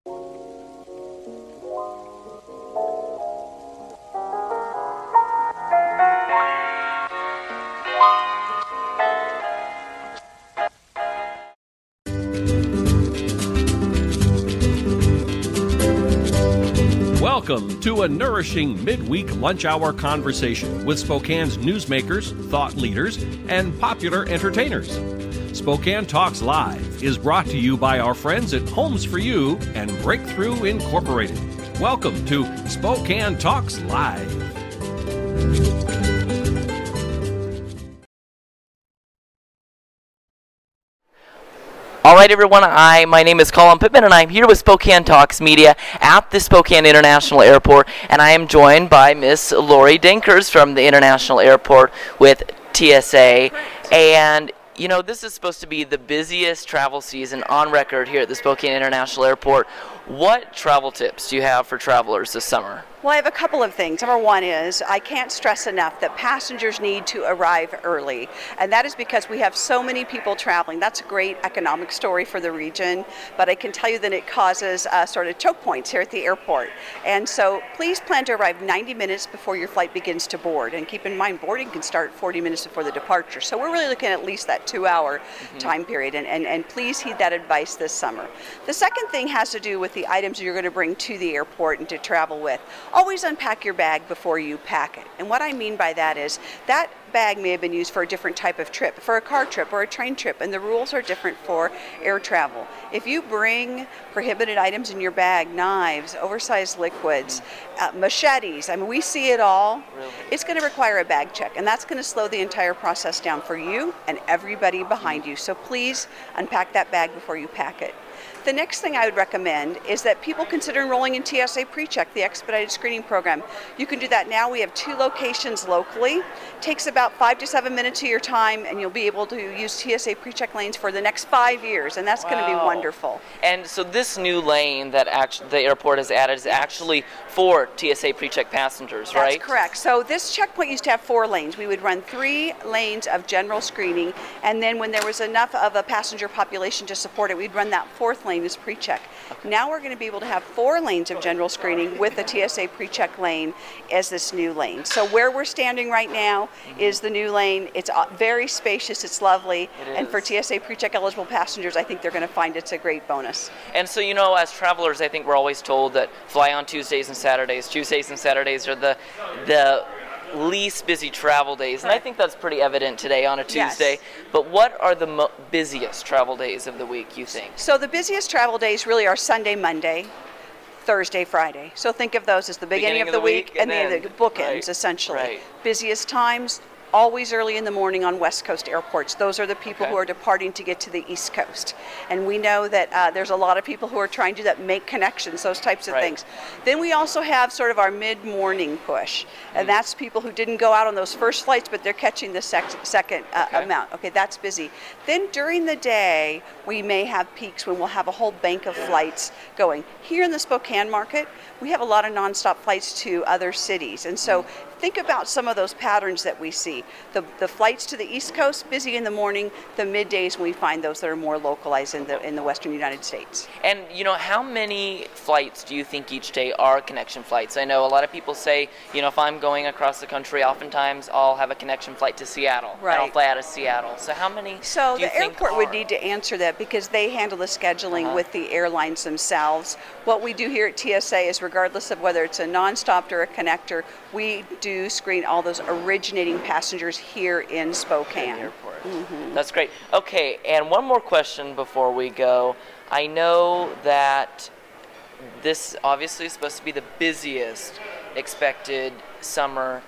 Welcome to a nourishing midweek lunch hour conversation with Spokane's newsmakers, thought leaders, and popular entertainers. Spokane Talks Live is brought to you by our friends at Homes for You and Breakthrough Incorporated. Welcome to Spokane Talks Live. All right, everyone, my name is Collin and I'm here with Spokane Talks Media at the Spokane International Airport, and I am joined by Miss Lori Dinkers from the International Airport with TSA. And you know, this is supposed to be the busiest travel season on record here at the Spokane International Airport. What travel tips do you have for travelers this summer? Well, I have a couple of things. Number one is I can't stress enough that passengers need to arrive early, and that is because we have so many people traveling. That's a great economic story for the region, but I can tell you that it causes sort of choke points here at the airport. And so please plan to arrive 90 minutes before your flight begins to board, and keep in mind boarding can start 40 minutes before the departure. So we're really looking at least that 2-hour time period, and please heed that advice this summer. The second thing has to do with the items you're going to bring to the airport and to travel with. Always unpack your bag before you pack it. And what I mean by that is that bag may have been used for a different type of trip, for a car trip or a train trip, and the rules are different for air travel. If you bring prohibited items in your bag, knives, oversized liquids, machetes, I mean, we see it all, really? It's going to require a bag check, and that's going to slow the entire process down for you and everybody behind you. So please unpack that bag before you pack it. The next thing I would recommend is that people consider enrolling in TSA PreCheck, the expedited screening program. You can do that now. We have 2 locations locally. Takes about 5 to 7 minutes of your time, and you'll be able to use TSA PreCheck lanes for the next 5 years, and that's going to be wonderful. And so this new lane that the airport has added is actually for TSA PreCheck passengers, right? That's correct. So this checkpoint used to have 4 lanes. We would run 3 lanes of general screening, and then when there was enough of a passenger population to support it, we'd run that 4th lane as PreCheck. Okay. Now we're going to be able to have 4 lanes of general screening with the TSA PreCheck lane as this new lane. So where we're standing right now is the new lane. It's very spacious, it's lovely, and for TSA PreCheck eligible passengers, I think they're going to find it's a great bonus. And so, you know, as travelers, I think we're always told that fly on Tuesdays and Saturdays. Tuesdays and Saturdays are the least busy travel days, and I think that's pretty evident today on a Tuesday. Yes. But what are the busiest travel days of the week, you think? So the busiest travel days really are Sunday, Monday, Thursday, Friday. So think of those as the beginning of the week and then the bookends, essentially. Right. Busiest times, always early in the morning on West Coast airports. Those are the people who are departing to get to the East Coast. And we know that there's a lot of people who are trying to do that, make connections, those types of things. Then we also have sort of our mid-morning push. And that's people who didn't go out on those first flights, but they're catching the second amount. Okay, that's busy. Then during the day, we may have peaks when we'll have a whole bank of flights going. Here in the Spokane market, we have a lot of nonstop flights to other cities. And so think about some of those patterns that we see. The flights to the East Coast, busy in the morning, the middays when we find those that are more localized in the western United States. And you know, how many flights do you think each day are connection flights? I know a lot of people say, you know, if I'm going across the country, oftentimes I'll have a connection flight to Seattle. Right. And I'll fly out of Seattle. So how many do you think So the airport would need to answer that because they handle the scheduling with the airlines themselves. What we do here at TSA is regardless of whether it's a nonstop or a connector, we do screen all those originating passengers here in Spokane. Airport. That's great. Okay, and one more question before we go. I know that this obviously is supposed to be the busiest expected summer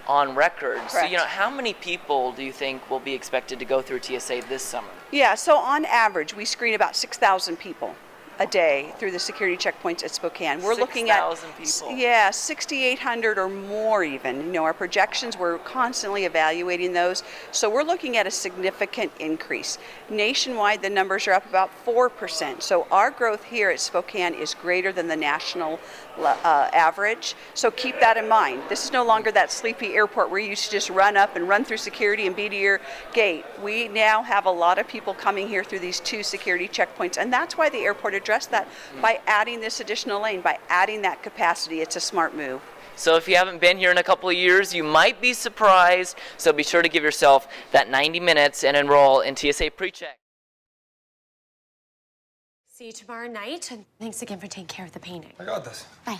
on record. Correct. So, you know, how many people do you think will be expected to go through TSA this summer? Yeah, so on average, we screen about 6,000 people a day through the security checkpoints at Spokane. We're looking at 6,000 people. Yeah, 6,800 or more even. You know, our projections, we're constantly evaluating those. So we're looking at a significant increase. Nationwide, the numbers are up about 4%. So our growth here at Spokane is greater than the national average. So keep that in mind. This is no longer that sleepy airport where you used to just run up and run through security and be to your gate. We now have a lot of people coming here through these 2 security checkpoints, and that's why the airport address that by adding this additional lane, by adding that capacity. It's a smart move. So if you haven't been here in a couple of years, you might be surprised. So be sure to give yourself that 90 minutes and enroll in TSA PreCheck. See you tomorrow night, and thanks again for taking care of the painting. I got this. Bye.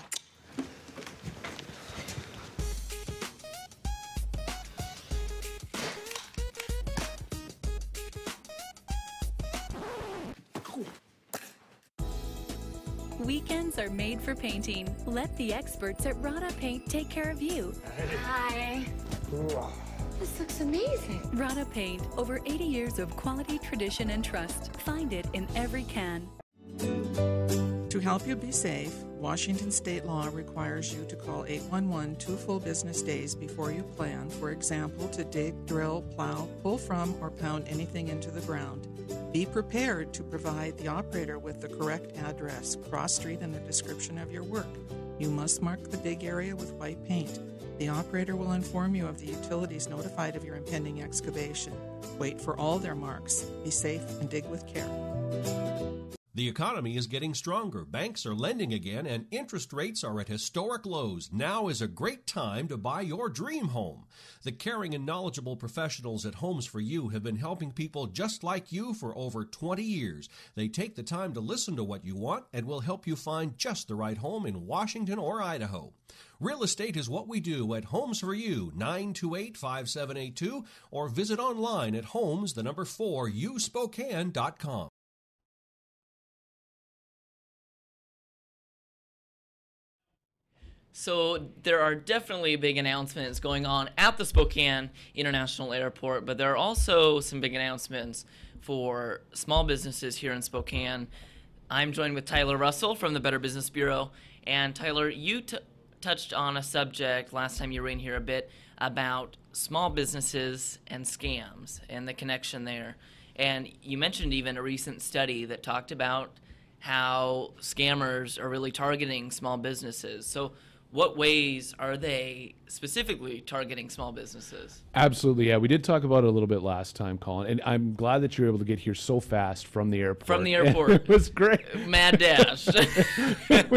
Weekends are made for painting. Let the experts at Rada Paint take care of you. Hi. This looks amazing. Rada Paint, over 80 years of quality, tradition, and trust. Find it in every can. To help you be safe, Washington state law requires you to call 811 2 full business days before you plan, for example, to dig, drill, plow, pull from, or pound anything into the ground. Be prepared to provide the operator with the correct address, cross street, and a description of your work. You must mark the dig area with white paint. The operator will inform you of the utilities notified of your impending excavation. Wait for all their marks. Be safe and dig with care. The economy is getting stronger, banks are lending again, and interest rates are at historic lows. Now is a great time to buy your dream home. The caring and knowledgeable professionals at Homes for You have been helping people just like you for over 20 years. They take the time to listen to what you want and will help you find just the right home in Washington or Idaho. Real estate is what we do at Homes for You, 928-5782, or visit online at homes4uspokane.com. So there are definitely big announcements going on at the Spokane International Airport, but there are also some big announcements for small businesses here in Spokane. I'm joined with Tyler Russell from the Better Business Bureau. And Tyler, you touched on a subject last time you were in here a bit about small businesses and scams and the connection there. And you mentioned even a recent study that talked about how scammers are really targeting small businesses. So what ways are they specifically targeting small businesses? Absolutely, yeah. We did talk about it a little bit last time, Collin, and I'm glad that you were able to get here so fast from the airport. From the airport. It was great. Mad dash. it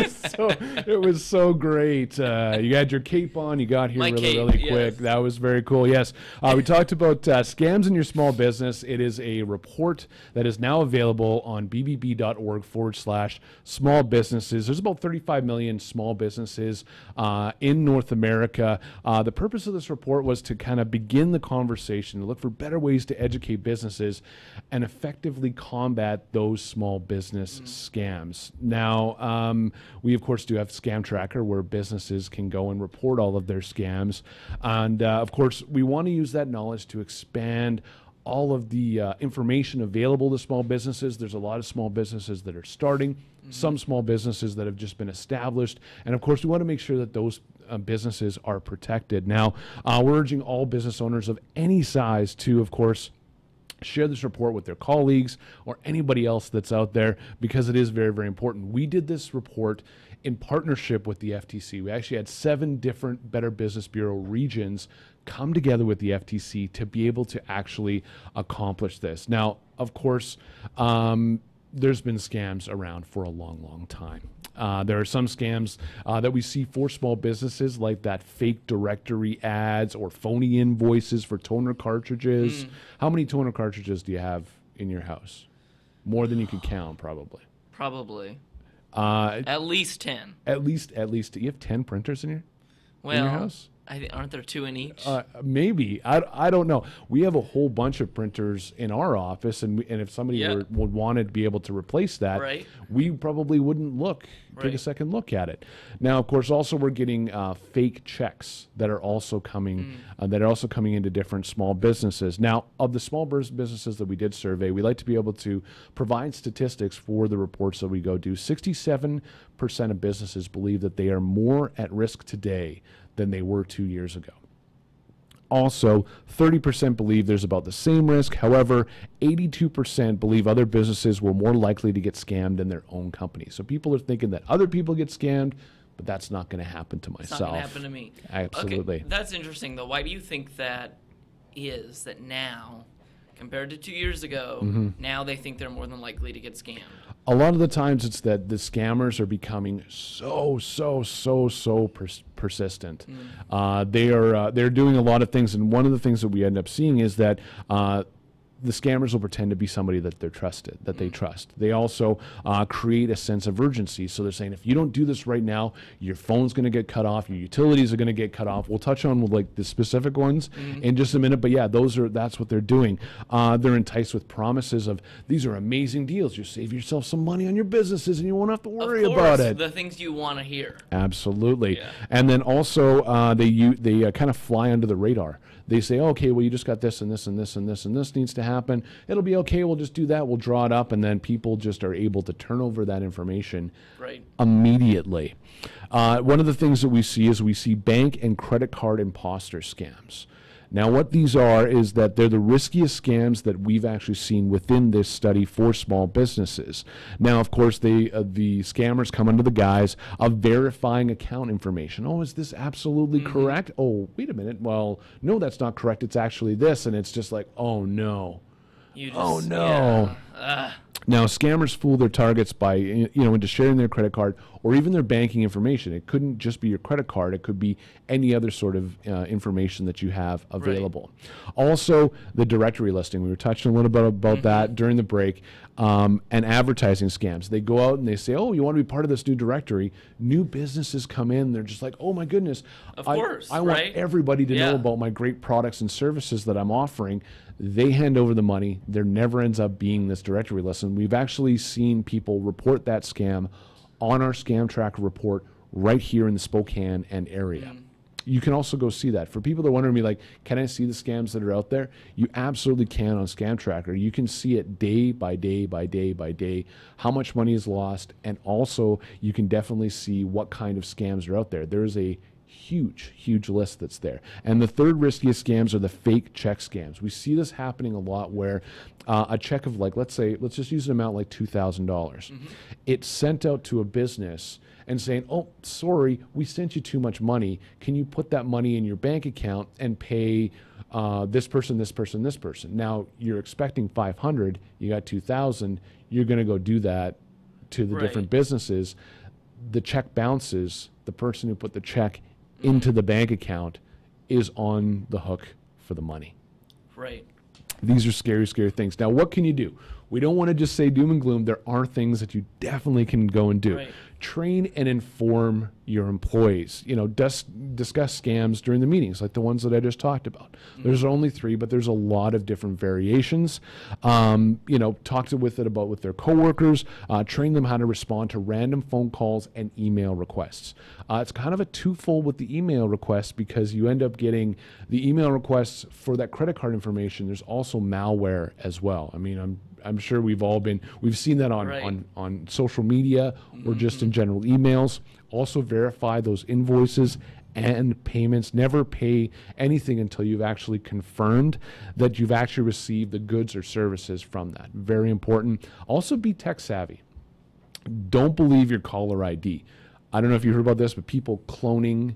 was so great. You had your cape on. You got here really quick. Yes. That was very cool. Yes. We talked about scams in your small business. It is a report that is now available on bbb.org/small businesses. There's about 35 million small businesses in North America. The purpose of this report was to kind of begin the conversation, to look for better ways to educate businesses and effectively combat those small business scams. Now, we of course do have Scam Tracker where businesses can go and report all of their scams. And of course, we want to use that knowledge to expand all of the information available to small businesses. There's a lot of small businesses that are starting, some small businesses that have just been established, and of course we want to make sure that those businesses are protected. Now, we're urging all business owners of any size to, of course, share this report with their colleagues or anybody else that's out there, because it is very, very important. We did this report in partnership with the FTC. We actually had 7 different Better Business Bureau regions come together with the FTC to be able to actually accomplish this. Now, of course, there's been scams around for a long, long time. There are some scams that we see for small businesses, like that fake directory ads or phony invoices for toner cartridges. How many toner cartridges do you have in your house? More than you can count, probably. Probably. At least 10. At least. Do you have 10 printers in your house? Aren't there 2 in each? Maybe. I don't know. We have a whole bunch of printers in our office, and if somebody would want to be able to replace that, we probably wouldn't take a second look at it. Now, of course, also we're getting fake checks that are also coming into different small businesses. Now, of the small businesses that we did survey, we like to be able to provide statistics for the reports that we go do. 67% of businesses believe that they are more at risk today than they were 2 years ago. Also, 30% believe there's about the same risk. However, 82% believe other businesses were more likely to get scammed than their own company. So people are thinking that other people get scammed, but that's not going to happen to myself. It's not going to happen to me. Absolutely. Okay, that's interesting, though. Why do you think that is, that now? compared to 2 years ago, now they think they're more than likely to get scammed. A lot of the times it's that the scammers are becoming so persistent. They're doing a lot of things, and one of the things that we end up seeing is that the scammers will pretend to be somebody that they're trusted, that they trust. They also create a sense of urgency. So they're saying, if you don't do this right now, your phone's going to get cut off, your utilities are going to get cut off. We'll touch on like the specific ones in just a minute. But yeah, that's what they're doing. They're enticed with promises of, these are amazing deals. You save yourself some money on your businesses and you won't have to worry about it. The things you want to hear. Absolutely. Yeah. And then also they kind of fly under the radar. They say, okay, well, you just got this and this and this and this and this needs to happen. It'll be okay. We'll just do that. We'll draw it up. And then people just are able to turn over that information immediately. One of the things that we see bank and credit card imposter scams. Now, what these are is that they're the riskiest scams that we've actually seen within this study for small businesses. Now, of course, the scammers come under the guise of verifying account information. Oh, is this absolutely correct? Oh, wait a minute. Well, no, that's not correct. It's actually this. And it's just like, oh, no. Oh, no. Yeah. Now, scammers fool their targets by, into sharing their credit card or even their banking information. It couldn't just be your credit card. It could be any other sort of information that you have available. Right. Also, the directory listing. We were touching a little bit about that during the break. And advertising scams. They go out and they say, oh, you want to be part of this new directory. New businesses come in. They're just like, oh, my goodness. Of course, I want everybody to know about my great products and services that I'm offering. They hand over the money. There never ends up being this directory list. And we've actually seen people report that scam on our Scam Tracker report right here in the Spokane and area. You can also go see that. For people that are wondering, like, can I see the scams that are out there? You absolutely can on Scam Tracker. You can see it day by day by day by day, how much money is lost, and also you can definitely see what kind of scams are out there. There's a huge list that's there. And the third riskiest scams are the fake check scams. We see this happening a lot where a check of, like, let's just use an amount like $2,000. It's sent out to a business and saying, oh, sorry, we sent you too much money. Can you put that money in your bank account and pay this person, this person, this person? Now, you're expecting $500, you got $2,000, you're going to go do that to the different businesses. The check bounces, the person who put the check into the bank account is on the hook for the money. Right. These are scary things. Now, what can you do? We don't want to just say doom and gloom. There are things that you definitely can go and do. Right. Train and inform your employees. Discuss scams during the meetings, like the ones that I just talked about. There's only 3, but there's a lot of different variations. Talk with their coworkers. Train them how to respond to random phone calls and email requests. It's kind of a twofold with the email requests because you end up getting the email requests for that credit card information. There's also malware as well. I mean, I'm sure we've seen that on social media or just in general emails. Also verify those invoices and payments. Never pay anything until you've actually confirmed that you've actually received the goods or services from that. Very important. Also be tech savvy. Don't believe your caller ID. I don't know if you heard about this, but people cloning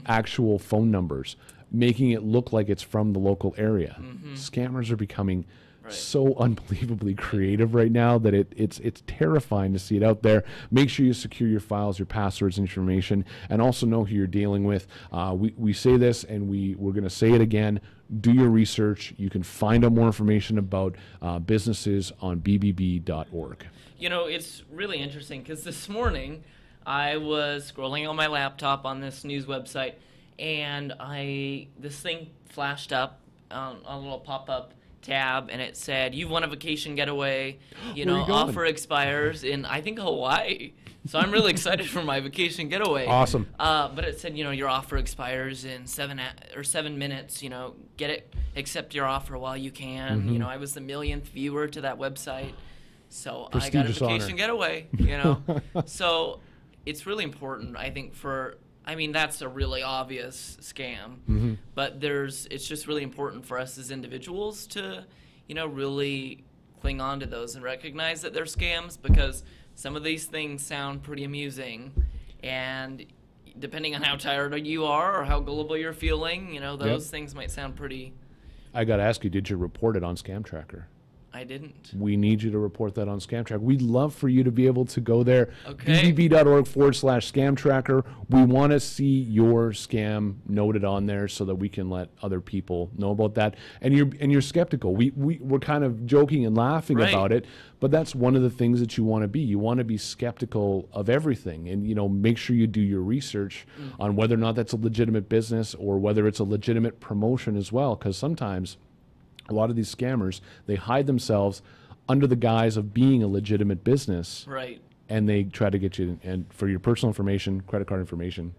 actual phone numbers, making it look like it's from the local area. Scammers are becoming so unbelievably creative right now that it's terrifying to see it out there. Make sure you secure your files, your passwords, information, and also know who you're dealing with. We say this, and we're going to say it again. Do your research. You can find out more information about businesses on bbb.org. It's really interesting because this morning I was scrolling on my laptop on this news website, and this thing flashed up on a little pop-up tab, and it said, you've won a vacation getaway, offer expires in, I think, Hawaii. So I'm really excited for my vacation getaway. Awesome. But it said, your offer expires in 7 minutes, get it, accept your offer while you can. I was the millionth viewer to that website. So I got a vacation getaway, So it's really important, I think, that's a really obvious scam, but it's just really important for us as individuals to, really cling on to those and recognize that they're scams, because some of these things sound pretty amusing, and depending on how tired you are or how gullible you're feeling, those things might sound pretty I got to ask you, did you report it on Scam Tracker? I didn't. We need you to report that on Scam Tracker. We'd love for you to be able to go there, Okay. bbb.org/Scam Tracker. We want to see your scam noted on there so that we can let other people know about that. And you're skeptical. We're kind of joking and laughing about it, but that's one of the things that you want to be. You want to be skeptical of everything, and make sure you do your research on whether or not that's a legitimate business or whether it's a legitimate promotion as well, because sometimes a lot of these scammers, they hide themselves under the guise of being a legitimate business. Right. And they try to get you and for your personal information, credit card information,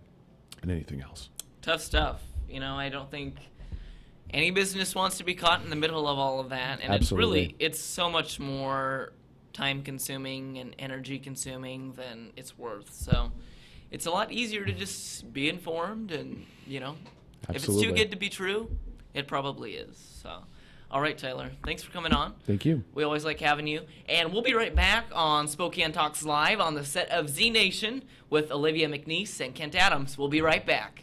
and anything else. Tough stuff. I don't think any business wants to be caught in the middle of all of that. And Absolutely. it's so much more time consuming and energy consuming than it's worth. So it's a lot easier to just be informed and, if it's too good to be true, it probably is. So. All right, Tyler, thanks for coming on. Thank you. We always like having you. And we'll be right back on Spokane Talks Live on the set of Z Nation with Olivia McNeice and Kent Adams. We'll be right back.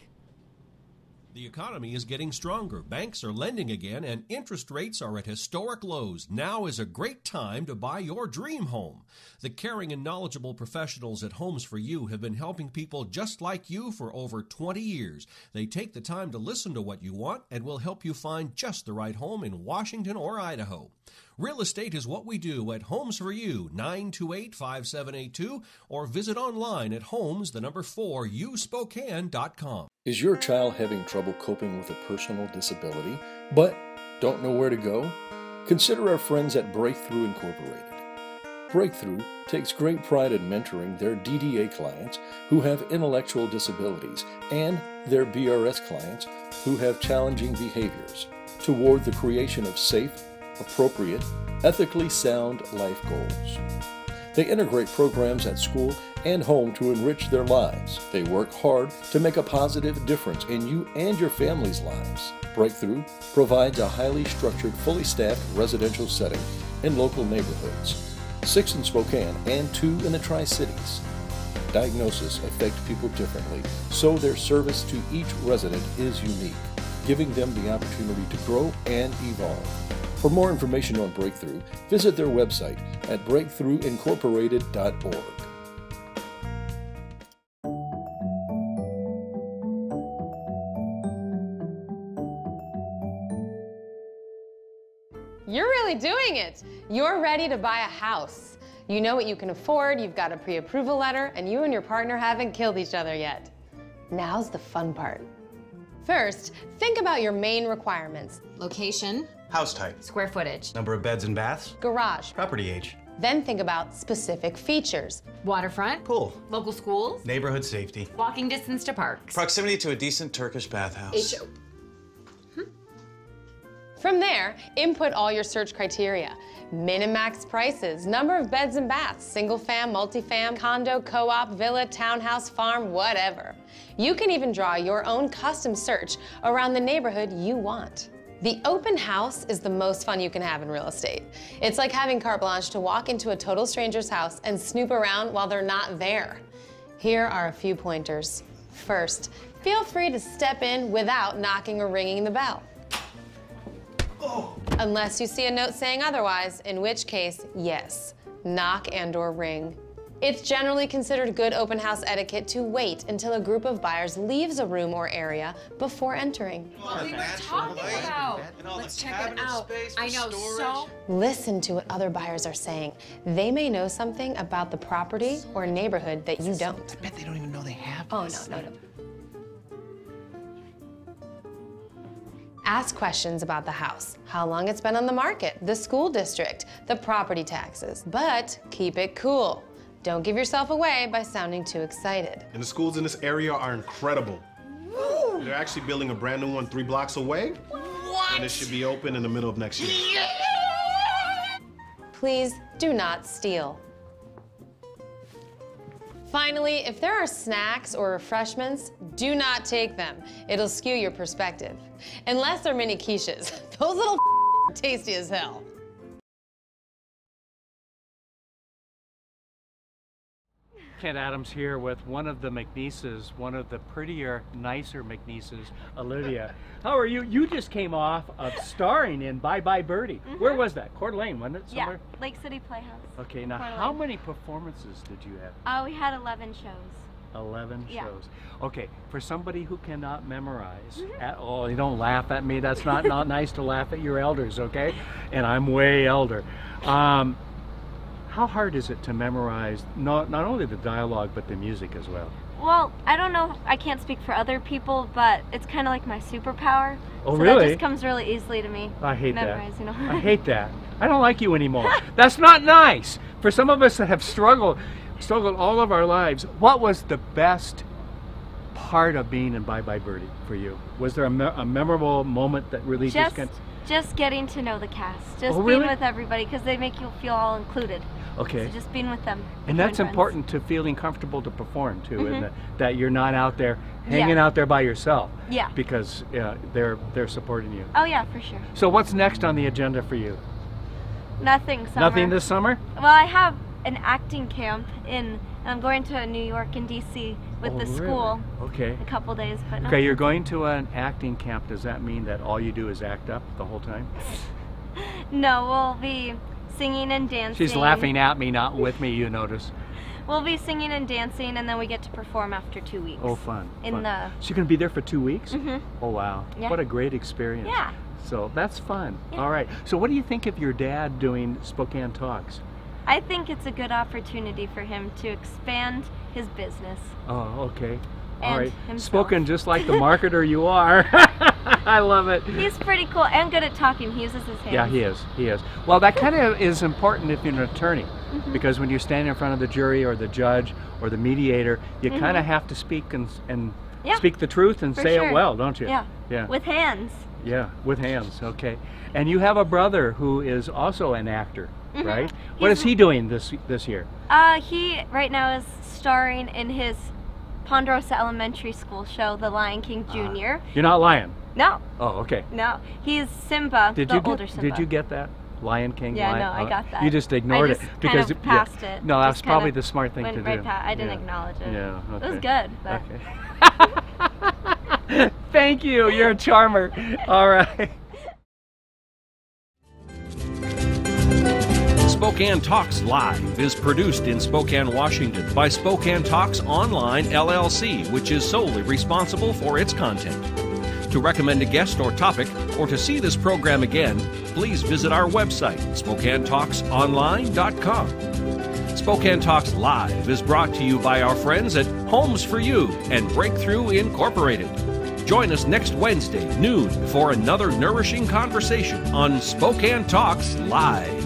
The economy is getting stronger. Banks are lending again, and interest rates are at historic lows. Now is a great time to buy your dream home. The caring and knowledgeable professionals at Homes for You have been helping people just like you for over 20 years. They take the time to listen to what you want and will help you find just the right home in Washington or Idaho. Real estate is what we do at Homes for You, 928-5782, or visit online at homes4uspokane.com. Is your child having trouble coping with a personal disability, but don't know where to go? Consider our friends at Breakthrough Incorporated. Breakthrough takes great pride in mentoring their DDA clients who have intellectual disabilities and their BRS clients who have challenging behaviors toward the creation of safe, appropriate, ethically sound life goals. They integrate programs at school and home to enrich their lives. They work hard to make a positive difference in you and your family's lives. Breakthrough provides a highly structured, fully staffed residential setting in local neighborhoods, 6 in Spokane and 2 in the Tri-Cities. Diagnoses affect people differently, so their service to each resident is unique, giving them the opportunity to grow and evolve. For more information on Breakthrough, visit their website at breakthroughincorporated.org. You're really doing it. You're ready to buy a house. You know what you can afford, you've got a pre-approval letter, and you and your partner haven't killed each other yet. Now's the fun part. First, think about your main requirements. Location. House type. Square footage. Number of beds and baths. Garage. Property age. Then think about specific features. Waterfront. Pool. Local schools. Neighborhood safety. Walking distance to parks. Proximity to a decent Turkish bathhouse. HO. From there, input all your search criteria. Min and max prices, number of beds and baths, single fam, multifam, condo, co-op, villa, townhouse, farm, whatever. You can even draw your own custom search around the neighborhood you want. The open house is the most fun you can have in real estate. It's like having carte blanche to walk into a total stranger's house and snoop around while they're not there. Here are a few pointers. First, feel free to step in without knocking or ringing the bell. Unless you see a note saying otherwise, in which case, yes, knock and/or ring. It's generally considered good open house etiquette to wait until a group of buyers leaves a room or area before entering. What we were talking about. Let's check it out. I know, so. Listen to what other buyers are saying. They may know something about the property or neighborhood that you don't. I bet they don't even know they have this. Oh, no. Ask questions about the house, how long it's been on the market, the school district, the property taxes, but keep it cool. Don't give yourself away by sounding too excited. And the schools in this area are incredible. Woo! They're actually building a brand new one 3 blocks away. What? And it should be open in the middle of next year. Yeah! Please do not steal. Finally, if there are snacks or refreshments, do not take them. It'll skew your perspective. Unless they're mini quiches. Those little are tasty as hell. Kent Adams here with one of the McNeices, one of the prettier, nicer McNeices, Olivia. How are you? You just came off of starring in Bye Bye Birdie. Where was that? Coeur d'Alene, wasn't it? Somewhere? Yeah, Lake City Playhouse. Okay, now how many performances did you have? We had 11 shows. 11 Yeah. shows. Okay, for somebody who cannot memorize at all, you don't laugh at me. That's not nice to laugh at your elders, okay? And I'm way elder. How hard is it to memorize not only the dialogue but the music as well? Well, I don't know, I can't speak for other people, but it's kind of like my superpower. Oh, so really? That just comes really easily to me. I hate memorize, that. You know? I hate that. I don't like you anymore. That's not nice. For some of us that have struggled all of our lives, what was the best part of being in Bye Bye Birdie for you? Was there a memorable moment that really just getting to know the cast, just really? being with everybody, because they make you feel all included. Okay. So just being with them. And that's friends. important to feeling comfortable to perform too, isn't it? That you're not out there hanging out there by yourself. Yeah. Because they're supporting you. Oh yeah, for sure. So what's next on the agenda for you? Nothing. Summer. Nothing this summer? Well, I have an acting camp I'm going to New York and DC with the school. Okay. A couple days, but no. Okay, you're going to an acting camp. Does that mean that all you do is act up the whole time? No, we'll be singing and dancing. She's laughing at me, not with me, you notice. We'll be singing and dancing, and then we get to perform after 2 weeks. Oh, fun. So you're going to be there for 2 weeks? Oh, wow. Yeah. What a great experience. Yeah. So that's fun. Yeah. All right. So what do you think of your dad doing Spokane Talks? I think it's a good opportunity for him to expand his business. Oh, okay. All And right. himself. Spoken just like the marketer you are. I love it. He's pretty cool and good at talking. He uses his hands. Yeah, he is. He is. Well, that kind of is important if you're an attorney, because when you stand in front of the jury or the judge or the mediator, you kind of have to speak and speak the truth and say it well, don't you? Yeah. Yeah. With hands. Yeah, with hands. Okay. And you have a brother who is also an actor, right? What is he doing this year? He right now is starring in his Ponderosa Elementary School show, The Lion King Jr. You're not lying. No. Oh, okay. No, he's Simba, older Simba. Did you get that? Lion King? Yeah, Lion, no, I got that. You just ignored I just it because kind of passed it. No, that's Just probably kind of the smart thing went to right do. past. I didn't acknowledge it. Yeah, okay. It was good, but Okay. Thank you. You're a charmer. All right. Spokane Talks Live is produced in Spokane, Washington by Spokane Talks Online LLC, which is solely responsible for its content. To recommend a guest or topic, or to see this program again, please visit our website, SpokaneTalksOnline.com. Spokane Talks Live is brought to you by our friends at Homes for You and Breakthrough Incorporated. Join us next Wednesday, noon, for another nourishing conversation on Spokane Talks Live.